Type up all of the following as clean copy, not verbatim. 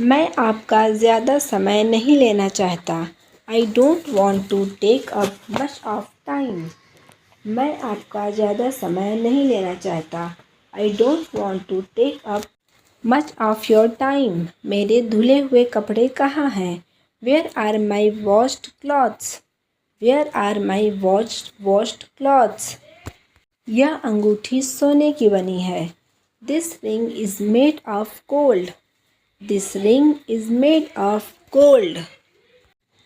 मैं आपका ज़्यादा समय नहीं लेना चाहता। I don't want to take up much of time. मैं आपका ज़्यादा समय नहीं लेना चाहता। I don't want to take up much of your time. मेरे धुले हुए कपड़े कहाँ हैं? Where are my washed clothes? Where are my washed clothes? यह अंगूठी सोने की बनी है। This ring is made of gold. This ring is made of gold.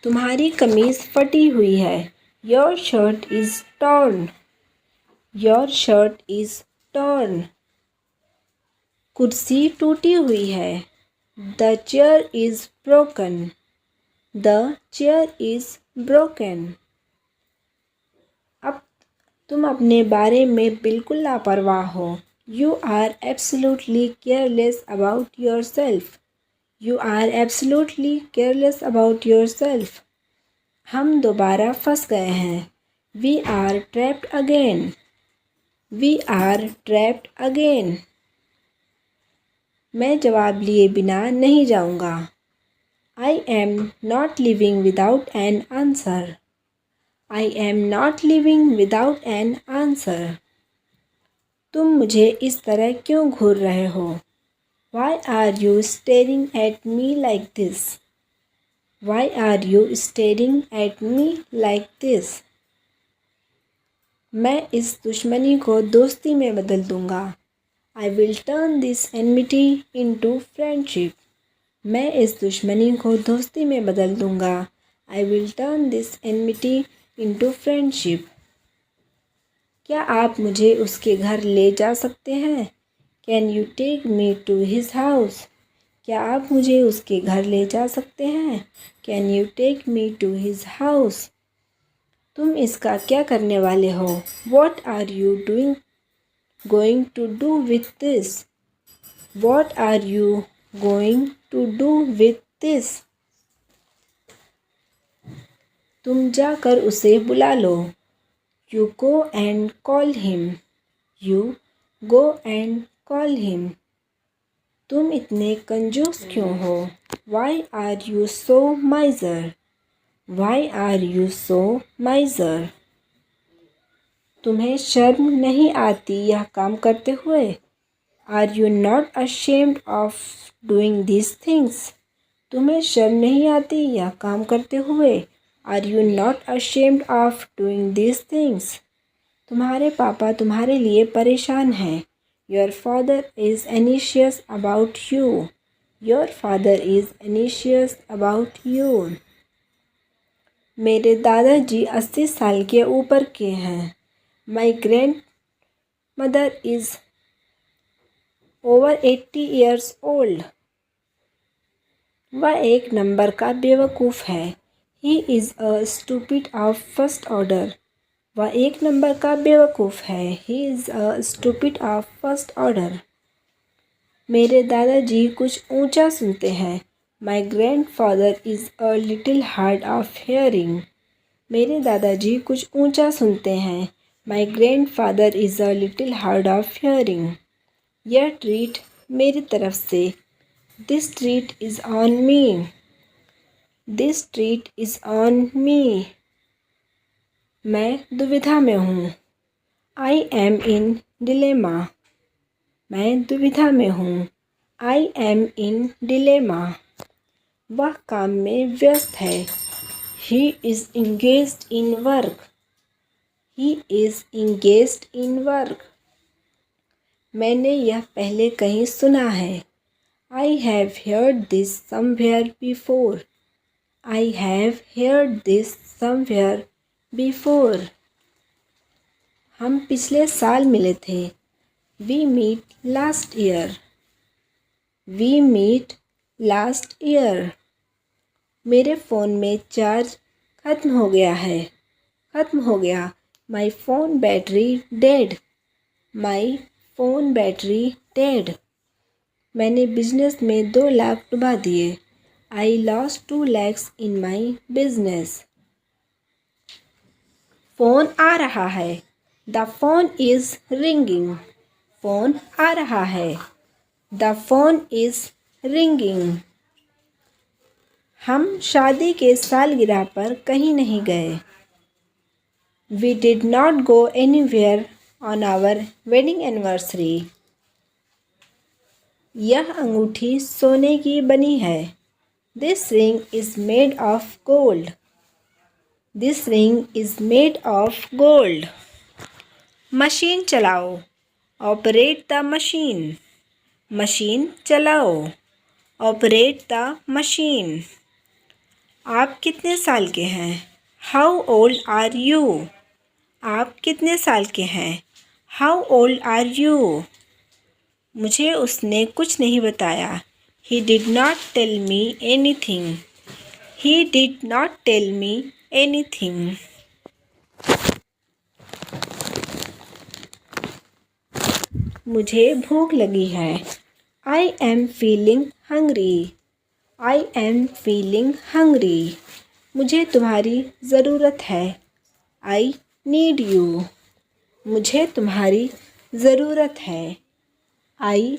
तुम्हारी कमीज फटी हुई है। Your shirt is torn. Your shirt is torn. कुर्सी टूटी हुई है। The chair is broken. The chair is broken. अब तुम अपने बारे में बिल्कुल लापरवाह हो। You are absolutely careless about yourself. You are absolutely careless about yourself. हम दोबारा फंस गए हैं। We are trapped again. We are trapped again. मैं जवाब लिए बिना नहीं जाऊंगा। I am not leaving without an answer. I am not leaving without an answer. तुम मुझे इस तरह क्यों घूर रहे हो? Why are you staring at me like this? Why are you staring at me like this? मैं इस दुश्मनी को दोस्ती में बदल दूंगा। I will turn this enmity into friendship. मैं इस दुश्मनी को दोस्ती में बदल दूंगा। I will turn this enmity into friendship. क्या आप मुझे उसके घर ले जा सकते हैं? Can you take me to his house? क्या आप मुझे उसके घर ले जा सकते हैं? Can you take me to his house? तुम इसका क्या करने वाले हो? What are you going to do with this? What are you going to do with this? तुम जाकर उसे बुला लो। You go and call him. You go and call him. तुम इतने कंजूस क्यों हो? Why are you so miser? Why are you so miser? तुम्हें शर्म नहीं आती यह काम करते हुए? Are you not ashamed of doing these things? तुम्हें शर्म नहीं आती यह काम करते हुए? Are you not ashamed of doing these things? तुम्हारे पापा तुम्हारे लिए परेशान हैं। Your father is anxious about you. Your father is anxious about you. मेरे दादाजी 80 साल के ऊपर के हैं। My grandmother is over 80 years old. वह एक नंबर का बेवकूफ़ है। He is a stupid of first order. वह एक नंबर का बेवकूफ़ है। He is a stupid of first order. मेरे दादाजी कुछ ऊंचा सुनते हैं। My grandfather is a little hard of hearing. मेरे दादाजी कुछ ऊंचा सुनते हैं। My grandfather is a little hard of hearing. यह ट्रीट मेरी तरफ से। This treat is on me. This treat is on me. मैं दुविधा में हूँ। I am in dilemma. मैं दुविधा में हूँ। I am in dilemma. वह काम में व्यस्त है। He is engaged in work. He is engaged in work. मैंने यह पहले कहीं सुना है। I have heard this somewhere before. I have heard this somewhere before. हम पिछले साल मिले थे। We meet last year. We meet last year. मेरे फ़ोन में चार्ज ख़त्म हो गया है। ख़त्म हो गया। My phone battery dead. My phone battery dead. मैंने बिजनेस में 2 लाख डुबा दिए। I lost 2 lakhs in my business. Phone आ रहा है। The phone is ringing. Phone आ रहा है। The phone is ringing. हम शादी के सालगिरह पर कहीं नहीं गए। We did not go anywhere on our wedding anniversary. यह अंगूठी सोने की बनी है। This ring is made of gold. This ring is made of gold. Machine चलाओ। Operate the machine. मशीन चलाओ। Operate the machine. आप कितने साल के हैं? How old are you? आप कितने साल के हैं? How old are you? मुझे उसने कुछ नहीं बताया। He did not tell me anything. He did not tell me anything. मुझे भूख लगी है। I am feeling hungry. I am feeling hungry. मुझे तुम्हारी ज़रूरत है। I need you. मुझे तुम्हारी ज़रूरत है। I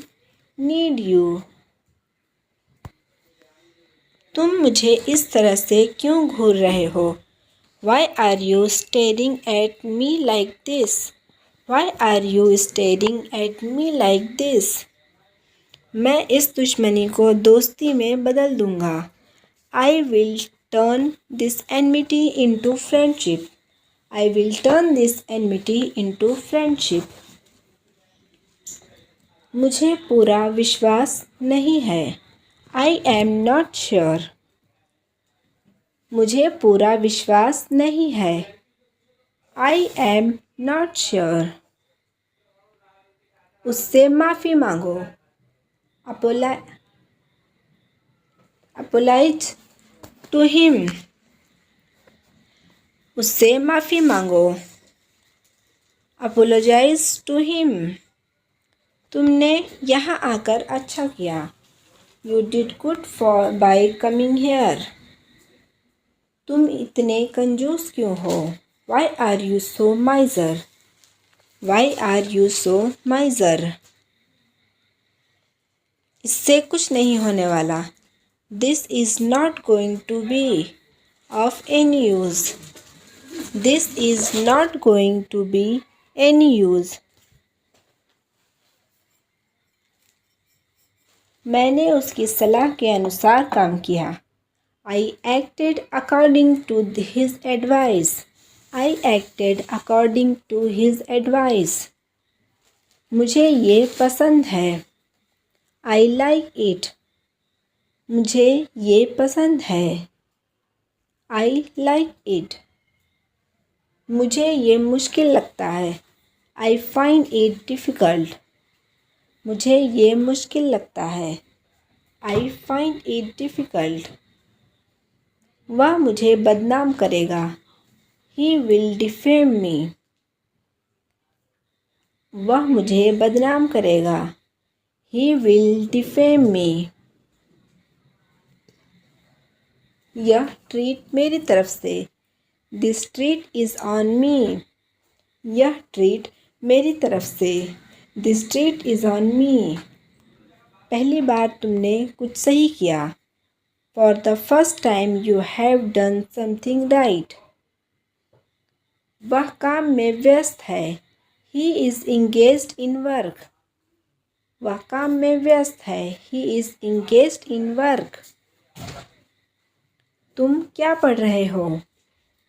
need you. तुम मुझे इस तरह से क्यों घूर रहे हो? Why are you staring at me like this? Why are you staring at me like this? मैं इस दुश्मनी को दोस्ती में बदल दूँगा। I will turn this enmity into friendship. I will turn this enmity into friendship. मुझे पूरा विश्वास नहीं है। I am not sure. मुझे पूरा विश्वास नहीं है। I am not sure. उससे माफ़ी मांगो। Apologize to him. उससे माफ़ी मांगो। Apologize to him. तुमने यहाँ आकर अच्छा किया। You did good by coming here. तुम इतने कंजूस क्यों हो? Why are you so miser? Why are you so miser? इससे कुछ नहीं होने वाला। This is not going to be of any use. This is not going to be any use. मैंने उसकी सलाह के अनुसार काम किया। I acted according to his advice. I acted according to his advice. मुझे ये पसंद है। I like it. मुझे ये पसंद है। I like it. मुझे ये मुश्किल लगता है। I find it difficult. मुझे ये मुश्किल लगता है। I find it difficult. वह मुझे बदनाम करेगा। He will defame me. वह मुझे बदनाम करेगा। He will defame me. यह ट्रीट मेरी तरफ से। This treat is on me. यह ट्रीट मेरी तरफ से। This treat is on me. पहली बार तुमने कुछ सही किया। For the first time you have done something right. वह काम में व्यस्त है। He is engaged in work. वह काम में व्यस्त है। He is engaged in work. तुम क्या पढ़ रहे हो?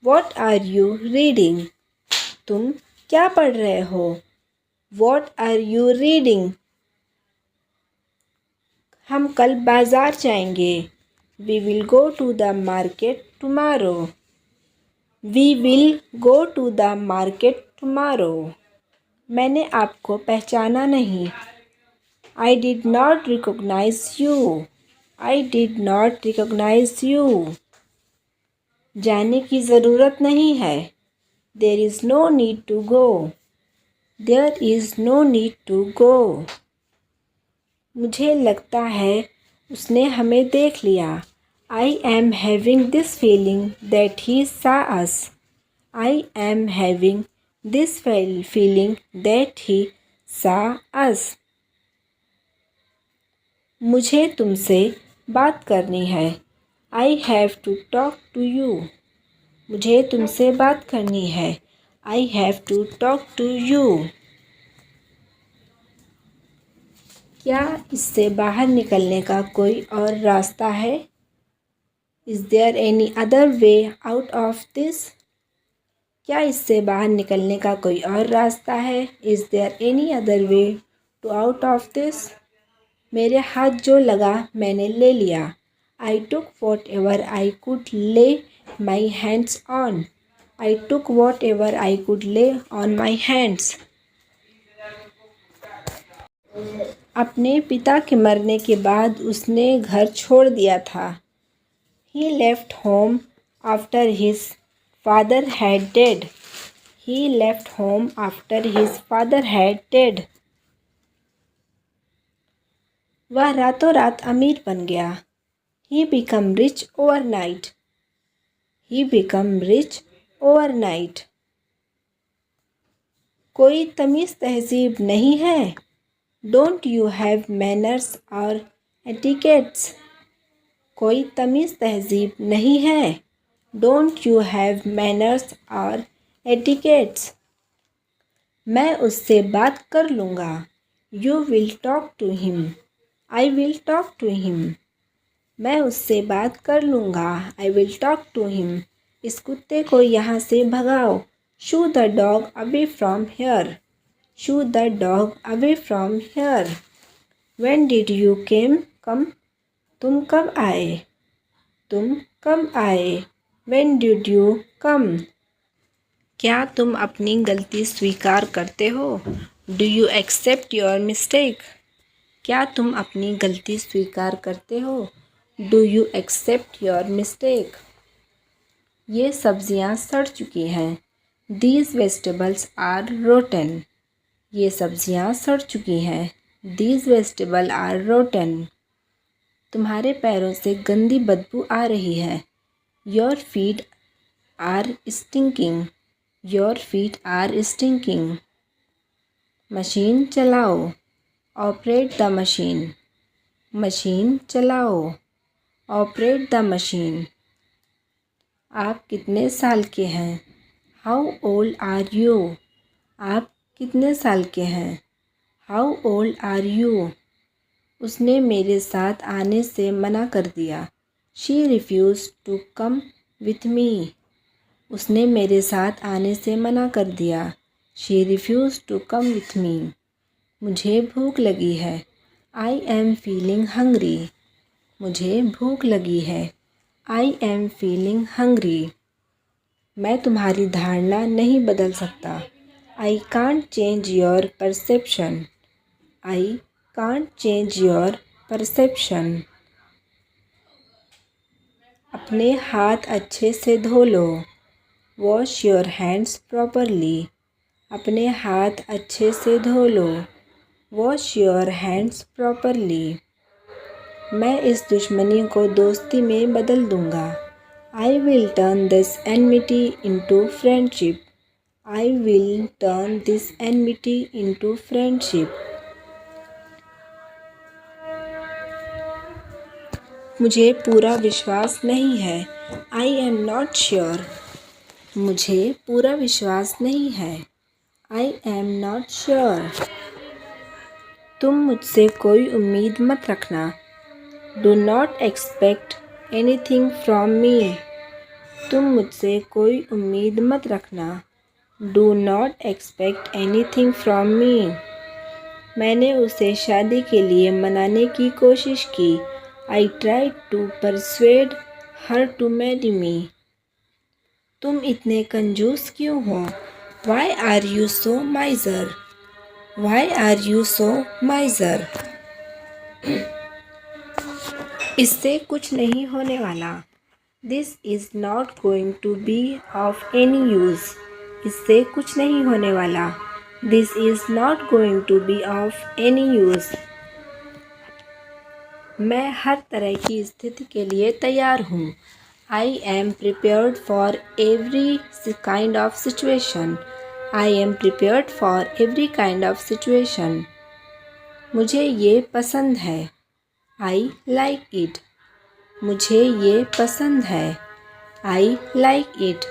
What are you reading? तुम क्या पढ़ रहे हो? What are you reading? हम कल बाजार जाएंगे। We will go to the market tomorrow. We will go to the market tomorrow. मैंने आपको पहचाना नहीं। I did not recognize you. I did not recognize you. जाने की ज़रूरत नहीं है। There is no need to go. There is no need to go. मुझे लगता है उसने हमें देख लिया। I am having this feeling that he saw us. I am having this feeling that he saw us. मुझे तुमसे बात करनी है। I have to talk to you. मुझे तुमसे बात करनी है। I have to talk to you. क्या इससे बाहर निकलने का कोई और रास्ता है? Is there any other way out of this? क्या इससे बाहर निकलने का कोई और रास्ता है? Is there any other way to out of this? मेरे हाथ जो लगा मैंने ले लिया। I took whatever I could ले my hands on. I took whatever I could ले ऑन माई हैंड्स। अपने पिता के मरने के बाद उसने घर छोड़ दिया था। He left home after his father had died. He left home after his father had died. वह रातों रात अमीर बन गया। He became rich overnight. He became rich overnight. कोई तमीज़ तहज़ीब नहीं है। Don't you have manners or etiquettes? कोई तमीज़ तहज़ीब नहीं है। डोंट यू हैव मैनर्स और एटिकेट्स? मैं उससे बात कर लूँगा। You will talk to him. I will talk to him. मैं उससे बात कर लूँगा। I will talk to him. इस कुत्ते को यहाँ से भगाओ। Shoo the dog away from here. Shoo the dog away from here. When did you come? तुम कब आए? तुम कब आए? When did you come? क्या तुम अपनी गलती स्वीकार करते हो? Do you accept your mistake? क्या तुम अपनी गलती स्वीकार करते हो? Do you accept your mistake? ये सब्जियां सड़ चुकी हैं। These vegetables are rotten. ये सब्जियां सड़ चुकी हैं। These vegetables are rotten. तुम्हारे पैरों से गंदी बदबू आ रही है। Your feet are stinking. Your feet are stinking. Machine चलाओ। Operate the machine. मशीन चलाओ। Operate the machine. आप कितने साल के हैं? How old are you? आप कितने साल के हैं? How old are you? उसने मेरे साथ आने से मना कर दिया। She refused to come with me. उसने मेरे साथ आने से मना कर दिया। She refused to come with me. मुझे भूख लगी है। I am feeling hungry. मुझे भूख लगी है। I am feeling hungry. मैं तुम्हारी धारणा नहीं बदल सकता। I can't change your perception. I can't change your perception. अपने हाथ अच्छे से धो लो। Wash your hands properly. अपने हाथ अच्छे से धो लो। Wash your hands properly. मैं इस दुश्मनी को दोस्ती में बदल दूँगा। I will turn this enmity into friendship. I will turn this enmity into friendship. मुझे पूरा विश्वास नहीं है। I am not sure. मुझे पूरा विश्वास नहीं है। I am not sure. तुम मुझसे कोई उम्मीद मत रखना। Do not expect anything from me. तुम मुझसे कोई उम्मीद मत रखना। Do not expect anything from me. मैंने उसे शादी के लिए मनाने की कोशिश की। I tried to persuade her to marry me. तुम इतने कंजूस क्यों हो? Why are you so miser? Why are you so miser? इससे कुछ नहीं होने वाला। This is not going to be of any use. इससे कुछ नहीं होने वाला। This is not going to be of any use. मैं हर तरह की स्थिति के लिए तैयार हूँ। I am prepared for every kind of situation. I am prepared for every kind of situation. मुझे ये पसंद है। I like it. मुझे ये पसंद है। I like it.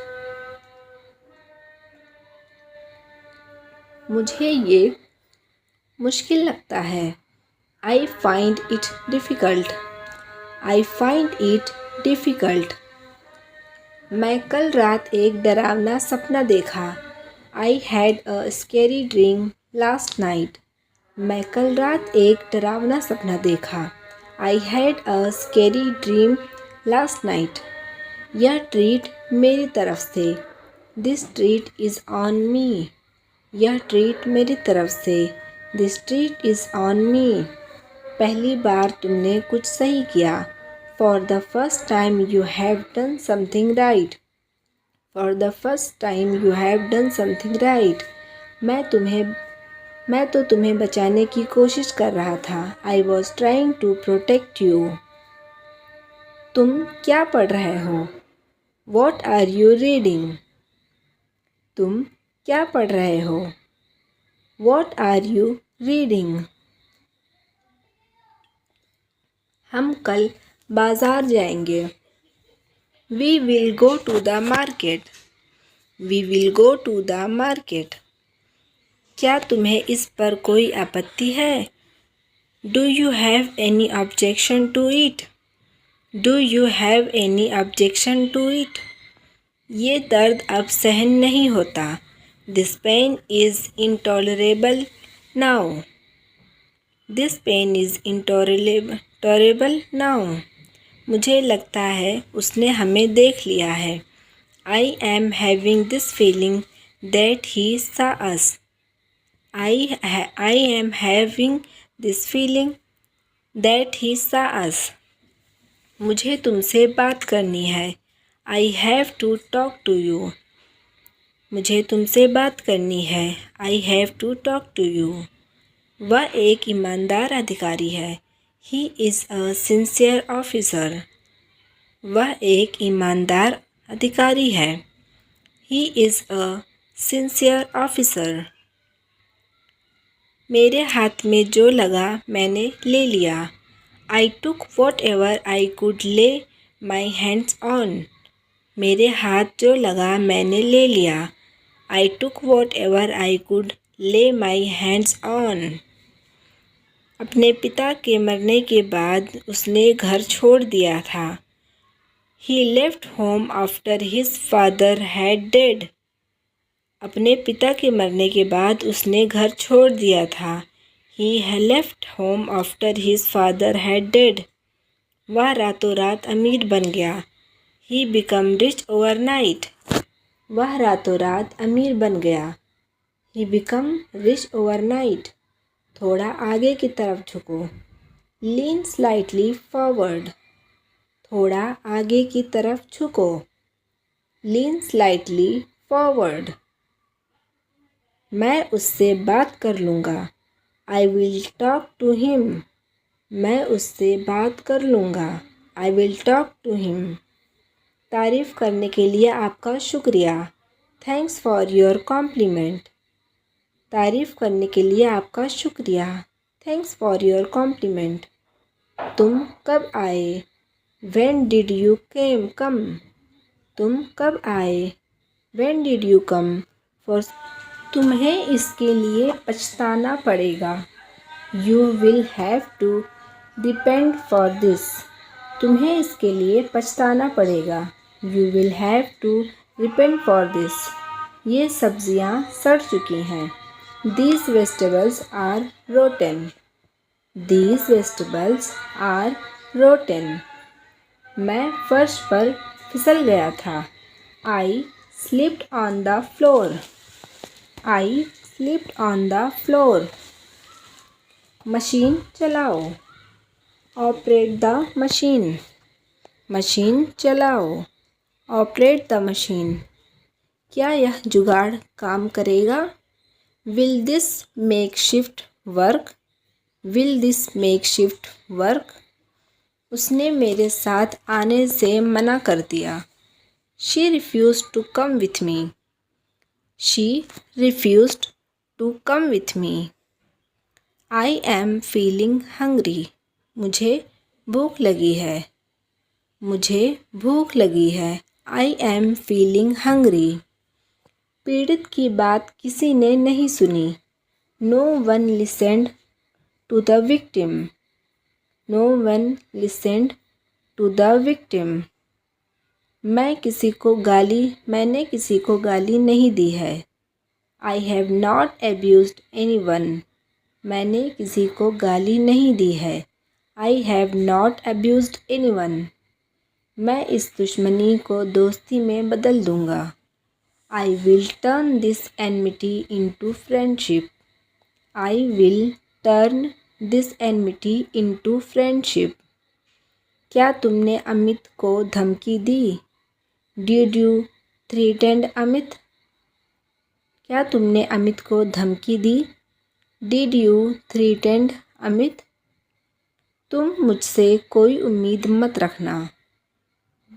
मुझे ये मुश्किल लगता है। I find it difficult. I find it difficult. मैं कल रात एक डरावना सपना देखा। I had a scary dream last night. मैं कल रात एक डरावना सपना देखा। I had a scary dream last night. यह ट्रीट मेरी तरफ से। This treat is on me. यह ट्रीट मेरी तरफ से। दिस ट्रीट इज़ ऑन मी। पहली बार तुमने कुछ सही किया। For the first time you have done something right. For the first time you have done something right. मैं तो तुम्हें बचाने की कोशिश कर रहा था। I was trying to protect you. तुम क्या पढ़ रहे हो? What are you reading? तुम क्या पढ़ रहे हो? What are you reading? हम कल बाज़ार जाएंगे। We will go to the market. We will go to the market. क्या तुम्हें इस पर कोई आपत्ति है? Do you have any objection to it? Do you have any objection to it? ये दर्द अब सहन नहीं होता। This pain is intolerable now. This pain is intolerable now. मुझे लगता है उसने हमें देख लिया है। I am having this feeling that he saw us. I am having this feeling that he saw us. मुझे तुमसे बात करनी है। I have to talk to you. मुझे तुमसे बात करनी है। I have to talk to you. वह एक ईमानदार अधिकारी है। He is a sincere officer. वह एक ईमानदार अधिकारी है। He is a sincere officer. मेरे हाथ में जो लगा मैंने ले लिया। I took whatever I could lay my hands on. मेरे हाथ जो लगा मैंने ले लिया। I took whatever I could lay my hands on. अपने पिता के मरने के बाद उसने घर छोड़ दिया था। He left home after his father had died. अपने पिता के मरने के बाद उसने घर छोड़ दिया था। He had left home after his father had died. वह रातों रात अमीर बन गया। He became rich overnight. वह रातों रात अमीर बन गया। He became rich overnight. थोड़ा आगे की तरफ झुको। Lean slightly forward. थोड़ा आगे की तरफ झुको। Lean slightly forward. मैं उससे बात कर लूँगा। I will talk to him. मैं उससे बात कर लूँगा। I will talk to him. तारीफ़ करने के लिए आपका शुक्रिया। Thanks for your compliment. तारीफ़ करने के लिए आपका शुक्रिया। Thanks for your compliment. तुम कब आए? When did you come? तुम कब आए? When did you come? तुम्हें इसके लिए पछताना पड़ेगा। You will have to repent for this. तुम्हें इसके लिए पछताना पड़ेगा। You will have to repent for this. ये सब्जियां सड़ चुकी हैं। These vegetables are rotten. These vegetables are rotten. मैं फर्श पर फिसल गया था। I slipped on the floor. I slipped on the floor. Machine चलाओ। Operate the machine. मशीन चलाओ। Operate the machine. क्या यह जुगाड़ काम करेगा? Will this makeshift work? Will this makeshift work? उसने मेरे साथ आने से मना कर दिया। She refused to come with me. She refused to come with me. I am feeling hungry. मुझे भूख लगी है। मुझे भूख लगी है। I am feeling hungry. पीड़ित की बात किसी ने नहीं सुनी। No one listened to the victim. No one listened to the victim. मैंने किसी को गाली नहीं दी है। I have not abused anyone. मैंने किसी को गाली नहीं दी है। I have not abused anyone. मैं इस दुश्मनी को दोस्ती में बदल दूंगा। I will turn this enmity into friendship. I will turn this enmity into friendship. क्या तुमने अमित को धमकी दी? Did you threaten Amit? क्या तुमने अमित को धमकी दी? Did you threaten Amit? तुम मुझसे कोई उम्मीद मत रखना।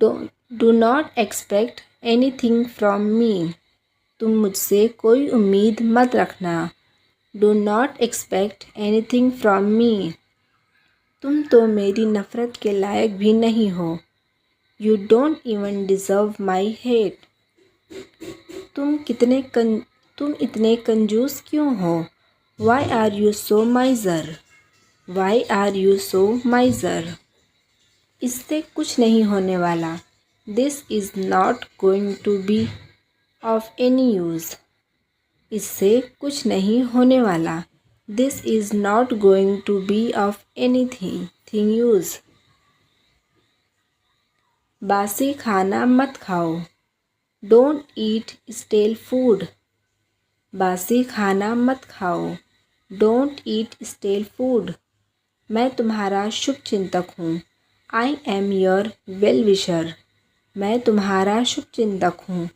Do not expect anything from me. तुम मुझसे कोई उम्मीद मत रखना। Do not expect anything from me. तुम तो मेरी नफ़रत के लायक भी नहीं हो। You don't even deserve my hate. तुम इतने कंजूस क्यों हो? Why are you so miser? Why are you so miser? इससे कुछ नहीं होने वाला। This is not going to be of any use. इससे कुछ नहीं होने वाला। This is not going to be of anything use. बासी खाना मत खाओ। Don't eat stale food. बासी खाना मत खाओ। Don't eat stale food. मैं तुम्हारा शुभ चिंतक हूँ। I am your well wisher. मैं तुम्हारा शुभ चिंतक हूँ।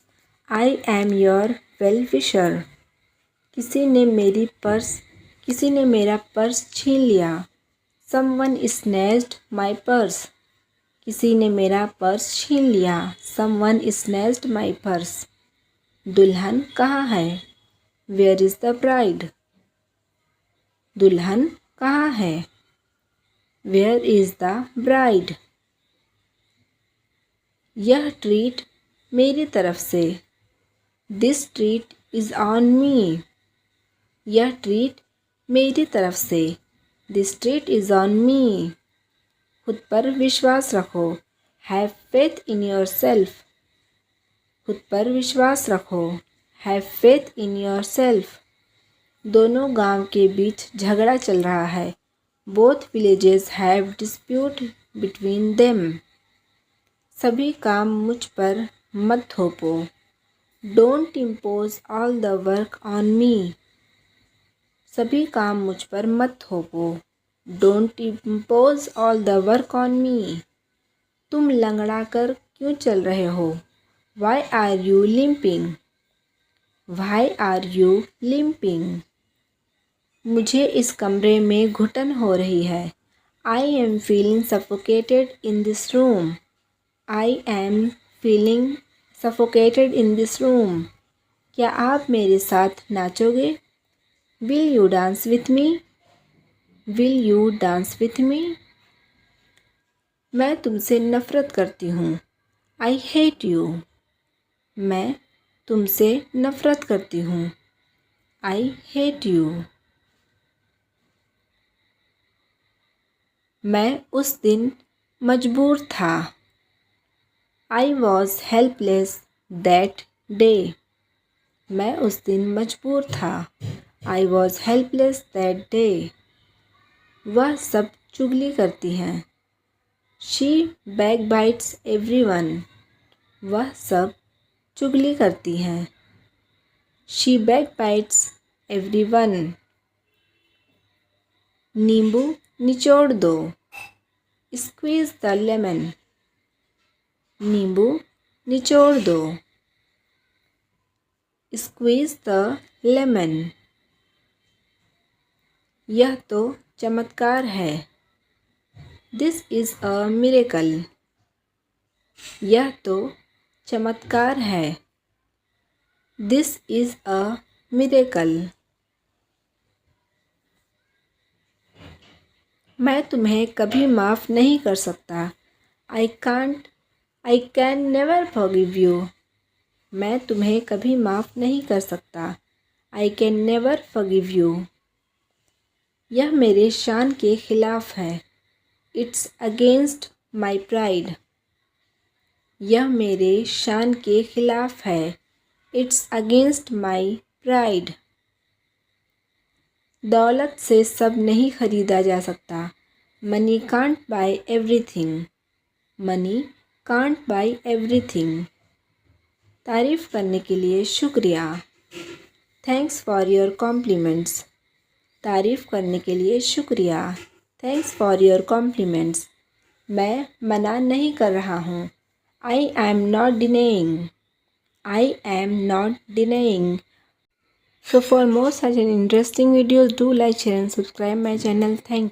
I am your well विशर। किसी ने मेरा पर्स छीन लिया। Someone snatched my purse. किसी ने मेरा पर्स छीन लिया। Someone snatched my purse. दुल्हन कहाँ है? Where is the bride? दुल्हन कहाँ है? Where is the bride? यह ट्रीट मेरी तरफ से। This treat is on me. यह ट्रीट मेरी तरफ से। This treat is on me. खुद पर विश्वास रखो। Have faith in yourself. खुद पर विश्वास रखो। Have faith in yourself. दोनों गांव के बीच झगड़ा चल रहा है। Both villages have dispute between them. सभी काम मुझ पर मत थोपो। Don't impose all the work on me. सभी काम मुझ पर मत थोपो। Don't impose all the work on me. तुम लंगड़ा कर क्यों चल रहे हो? Why are you limping? Why are you limping? मुझे इस कमरे में घुटन हो रही है। I am feeling suffocated in this room. I am feeling suffocated in this room. क्या आप मेरे साथ नाचोगे? Will you dance with me? Will you dance with me? मैं तुमसे नफ़रत करती हूँ। I hate you. मैं तुमसे नफ़रत करती हूँ। I hate you. मैं उस दिन मजबूर था। I was helpless that day. मैं उस दिन मजबूर था। I was helpless that day. वह सब चुगली करती हैं। She backbites everyone. वह सब चुगली करती हैं। She backbites everyone. नींबू निचोड़ दो। Squeeze the lemon. नींबू निचोड़ दो। Squeeze the lemon. यह तो चमत्कार है। This is a miracle. यह तो चमत्कार है। This is a miracle. मैं तुम्हें कभी माफ़ नहीं कर सकता। I can never forgive you. मैं तुम्हें कभी माफ़ नहीं कर सकता। I can never forgive you. यह मेरे शान के खिलाफ है। It's against my pride. यह मेरे शान के खिलाफ है। It's against my pride. दौलत से सब नहीं खरीदा जा सकता। Money can't buy everything. Money can't buy everything. तारीफ़ करने के लिए शुक्रिया। Thanks for your compliments. तारीफ़ करने के लिए शुक्रिया। Thanks for your compliments. मैं मना नहीं कर रहा हूँ। I am not denying. I am not denying. So for more such an interesting videos, do like, share and subscribe my channel. Thank you.